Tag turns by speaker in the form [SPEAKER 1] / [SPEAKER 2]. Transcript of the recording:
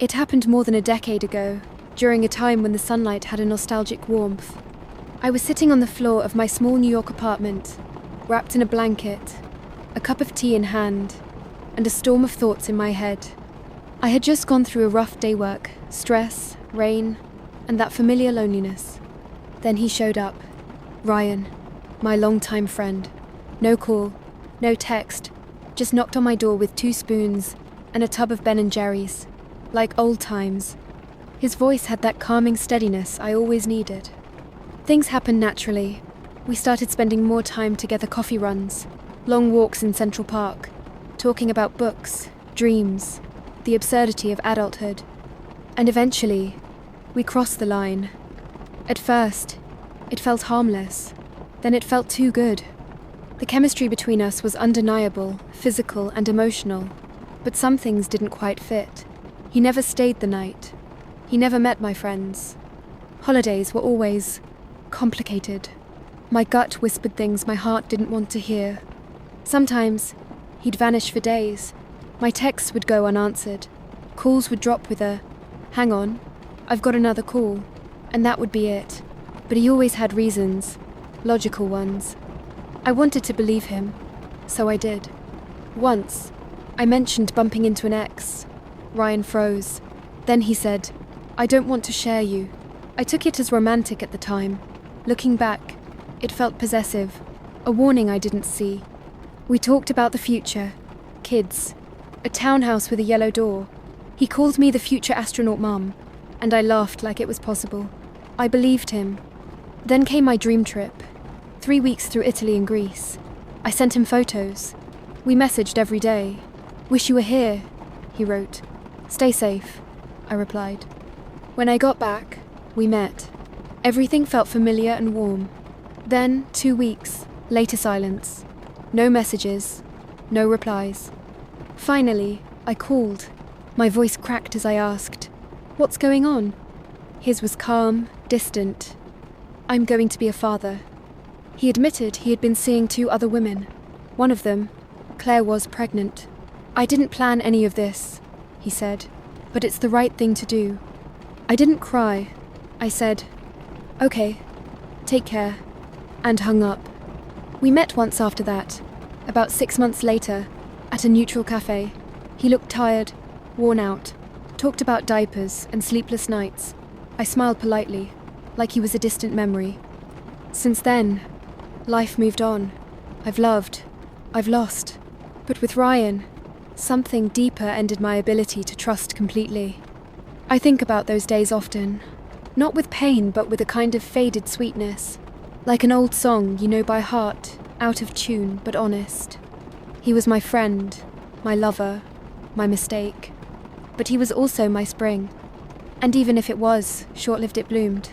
[SPEAKER 1] It happened more than a decade ago, during a time when the sunlight had a nostalgic warmth. I was sitting on the floor of my small New York apartment, wrapped in a blanket, a cup of tea in hand, and a storm of thoughts in my head. I had just gone through a rough day work, stress, rain, and that familiar loneliness. Then he showed up. Ryan, my longtime friend. No call, no text, just knocked on my door with 2 spoons and a tub of Ben & Jerry's, like old times. His voice had that calming steadiness I always needed. Things happened naturally. We started spending more time together, coffee runs, long walks in Central Park, talking about books, dreams, the absurdity of adulthood. And eventually, we crossed the line. At first, it felt harmless. Then it felt too good. The chemistry between us was undeniable, physical and emotional. But some things didn't quite fit. He never stayed the night. He never met my friends. Holidays were always complicated. My gut whispered things my heart didn't want to hear. Sometimes, he'd vanish for days. My texts would go unanswered. Calls would drop with a, "Hang on, I've got another call," and that would be it. But he always had reasons, logical ones. I wanted to believe him, so I did. Once, I mentioned bumping into an ex. Ryan froze. Then he said, "I don't want to share you." I took it as romantic at the time. Looking back, it felt possessive, a warning I didn't see. We talked about the future, kids, a townhouse with a yellow door. He called me the future astronaut mum, and I laughed like it was possible. I believed him. Then came my dream trip, 3 weeks through Italy and Greece. I sent him photos. We messaged every day. "Wish you were here," he wrote. "Stay safe," I replied. When I got back, we met. Everything felt familiar and warm. Then, 2 weeks, later silence. No messages, no replies. Finally, I called. My voice cracked as I asked, "What's going on?" His was calm, distant. "I'm going to be a father." He admitted he had been seeing 2 other women. One of them, Claire, was pregnant. "I didn't plan any of this," he said, "but it's the right thing to do." I didn't cry. I said, "Okay, take care," and hung up. We met once after that, about 6 months later, at a neutral cafe. He looked tired, worn out, talked about diapers and sleepless nights. I smiled politely, like he was a distant memory. Since then, life moved on. I've loved, I've lost. But with Ryan, something deeper ended my ability to trust completely. I think about those days often, not with pain but with a kind of faded sweetness, like an old song you know by heart, out of tune but honest. He was my friend, my lover, my mistake, but he was also my spring. And even if it was, short-lived, it bloomed.